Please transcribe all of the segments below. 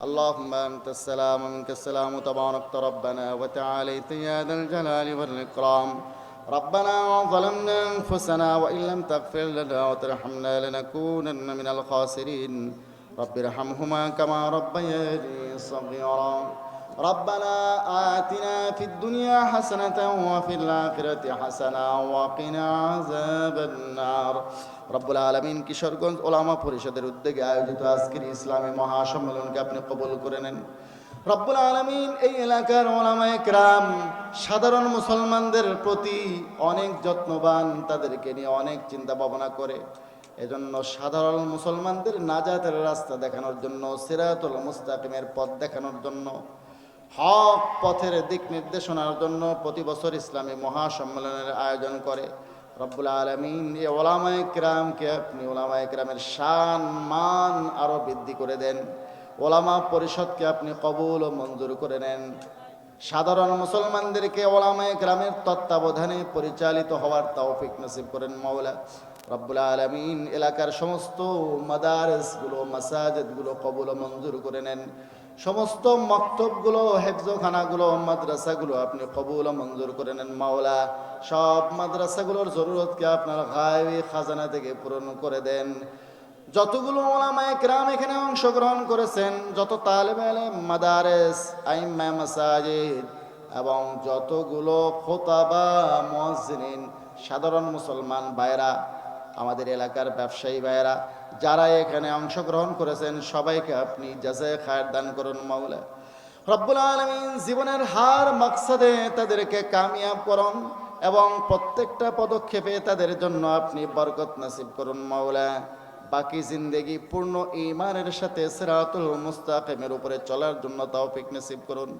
اللهم أنت السلام ومنك السلام تباركت ربنا وتعاليت يا ذا الجلال والإكرام. ربنا ظلمنا أنفسنا وإن لم تغفر لنا وترحمنا لنكونن من الخاسرين. رب ارحمهما كما ربياني صغيرا. ربنا آتنا في الدنيا حسنة وفي الآخرة حسنة وقنا عذاب النار. রব্বুল আলামিন কিশোরগঞ্জ ওলামা পরিষদের উদ্যোগে আয়োজিত আজকের ইসলামী মহাসম্মেলনকে আপনি কবুল করে নেন। রব্বুল আলামিন এই এলাকার ওলামায়ে কেরাম সাধারণ মুসলমানদের প্রতি অনেক যত্নবান, তাদেরকে নিয়ে অনেক চিন্তা ভাবনা করে। এজন্য সাধারণ মুসলমানদের নাজাতের রাস্তা দেখানোর জন্য, সিরাতুল মুস্তাকিমের পথ দেখানোর জন্য, হক পথের দিক নির্দেশনার জন্য প্রতি বছর ইসলামী মহাসম্মেলনের আয়োজন করে। রব্বুল আলামিন এই ওলামায়ে কেরামকে আপনি ওলামায়ে কেরামের শান মান আরো বৃদ্ধি করে দেন। ওলামা পরিষদকে আপনি কবুল ও মঞ্জুর করে নেন। সাধারণ মুসলমানদেরকে ওলামায়ে কেরামের তত্ত্বাবধানে পরিচালিত হওয়ার তৌফিক নসিব করেন মাওলা। রব্বুল আলামিন এলাকার সমস্ত মাদারিসগুলো, মাসাজিদগুলো কবুল ও মঞ্জুর করে নেন। সমস্ত মক্তবগুলো, হেফজখানাগুলো, মাদ্রাসাগুলো আপনি কবুল ও মঞ্জুর করে নেন মাওলা। সব মাদ্রাসাগুলোর জরুরতকে আপনার গায়বী খাজানা থেকে পূরণ করে দেন। যতগুলো উলামায়ে কেরাম এখানে অংশগ্রহণ করেছেন, যত তালেবে ইলম, মাদারিস, আইম্মা মাসাজিদ এবং যতগুলো খোতাবা, মুয়াজ্জিনিন, সাধারণ মুসলমান ভাইরা, আমাদের এলাকার ব্যবসায়ী ভাইরা যারা এখানে অংশগ্রহণ করেছেন, সবাইকে আপনি জাযায়ে খায়ের দান করুন মাওলা। রব্বুল আলামিন জীবনের হার মাকসাদে তাদেরকে কামিয়াব করুন এবং প্রত্যেকটা পদক্ষেপে তাদের জন্য আপনি বরকত নসিব করুন মাওলা। বাকি জিন্দেগি পূর্ণ ঈমানের সাথে সিরাতুল মুস্তাকিমের উপরে চলার জন্য তৌফিক নসিব করুন।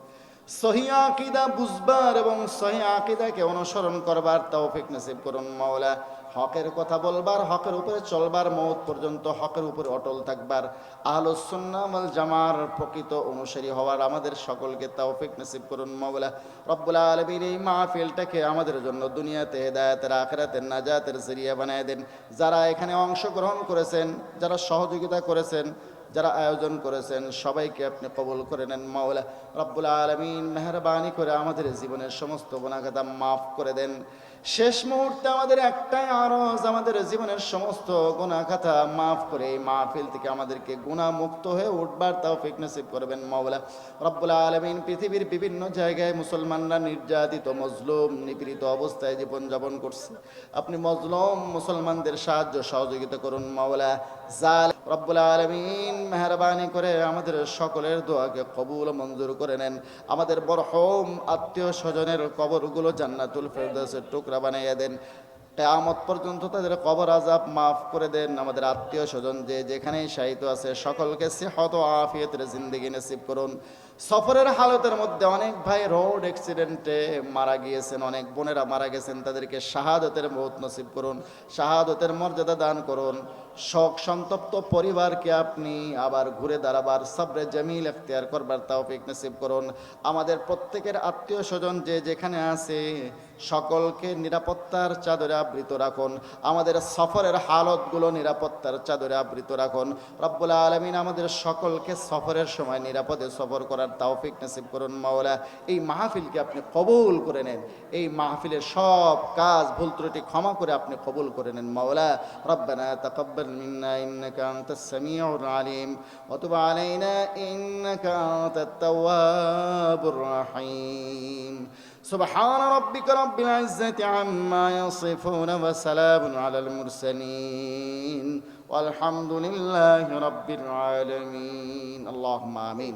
সহিহ আকীদা বুঝবার এবং সহিহ আকীদাকে অনুসরণ করবার তৌফিক নসিব করুন মাওলা। হকের কথা বলবার, হকের উপরে চলবার, মওত পর্যন্ত হকের উপরে অটল থাকবার, আহলুস সুন্নাহ ওয়াল জামার প্রকৃত অনুসারী হওয়ার আমাদের সকলকে তৌফিক নসিব করুন মাওলা। রব্বুল আলামিন এই মাহফিলটাকে আমাদের জন্য দুনিয়াতে হেদায়েতের, আখিরাতের নাজাতের জরিয়া বানায় দেন। যারা এখানে অংশগ্রহণ করেছেন, যারা সহযোগিতা করেছেন, যারা আয়োজন করেছেন, সবাইকে আপনি কবুল করে নেন মাওলা। রব্বুল আলামিন মেহেরবানি করে আমাদের জীবনের সমস্ত গুনাহ খাতা মাফ করে দেন। শেষ মুহূর্তে আমাদের একটাই আরজ, আমাদের জীবনের সমস্ত গুনাহ খাতা মাফ করে এই মাহফিল থেকে আমাদেরকে গুনাহ মুক্ত হয়ে উঠবার তৌফিক নসিব করবেন মাওলা। রব্বুল আলামিন পৃথিবীর বিভিন্ন জায়গায় মুসলমানরা নির্যাতিত, মজলুম, নিপীড়িত অবস্থায় জীবনযাপন করছে। আপনি মজলুম মুসলমানদের সাহায্য সহযোগিতা করুন মাওলা। রব্বুল আলামিন মেহেরবানি করে আমাদের সকলের দোয়াকে কবুল ও মঞ্জুর করে নেন। আমাদের মরহুম আত্মীয় স্বজনের কবরগুলো জান্নাতুল ফেরদাউসের টুকরা বানিয়ে দেন। কিয়ামত পর্যন্ত তাদের কবর আযাব মাফ করে দেন। আমাদের আত্মীয় স্বজন যে যেখানেই শায়িত আছে সকলকে সিহত ও আফিয়তের জিন্দেগি নসিব করুন। সফরের হালতের মধ্যে অনেক ভাই রোড অ্যাক্সিডেন্টে মারা গিয়েছেন, অনেক বোনেরা মারা গেছেন, তাদেরকে শাহাদতের মওত নসিব করুন, শাহাদতের মর্যাদা দান করুন। শোক সন্তপ্ত পরিবারকে আপনি আবার ঘুরে দাঁড়াবার, সবরে জামিল ইখতিয়ার করবার তৌফিক নসিব করুন। আমাদের প্রত্যেকের আত্মীয় স্বজন যে যেখানে আছে সকলকে নিরাপত্তার চাদরে আবৃত রাখুন। আমাদের সফরের হালতগুলো নিরাপত্তার চাদরে আবৃত রাখুন। রব্বুল আলামিন আমাদের সকলকে সফরের সময় নিরাপদে সফর করার তৌফিক নসিব করুন মাওলা। এই মাহফিলকে আপনি কবুল করে নেন। এই মাহফিলের সব কাজ, ভুল ত্রুটি ক্ষমা করে আপনি কবুল করে নেন মাওলা। রব্বানা তাকাব্বাল মিন্না ইন্নাকা আনতাস সামিউল আলিম ওয়া তুব আলাইনা ইন্নাকা আনতাত তাওয়াবুর রহিম। سبحان ربك رب العزة عما يصفون وسلام على المرسلين والحمد لله رب العالمين. اللهم آمين.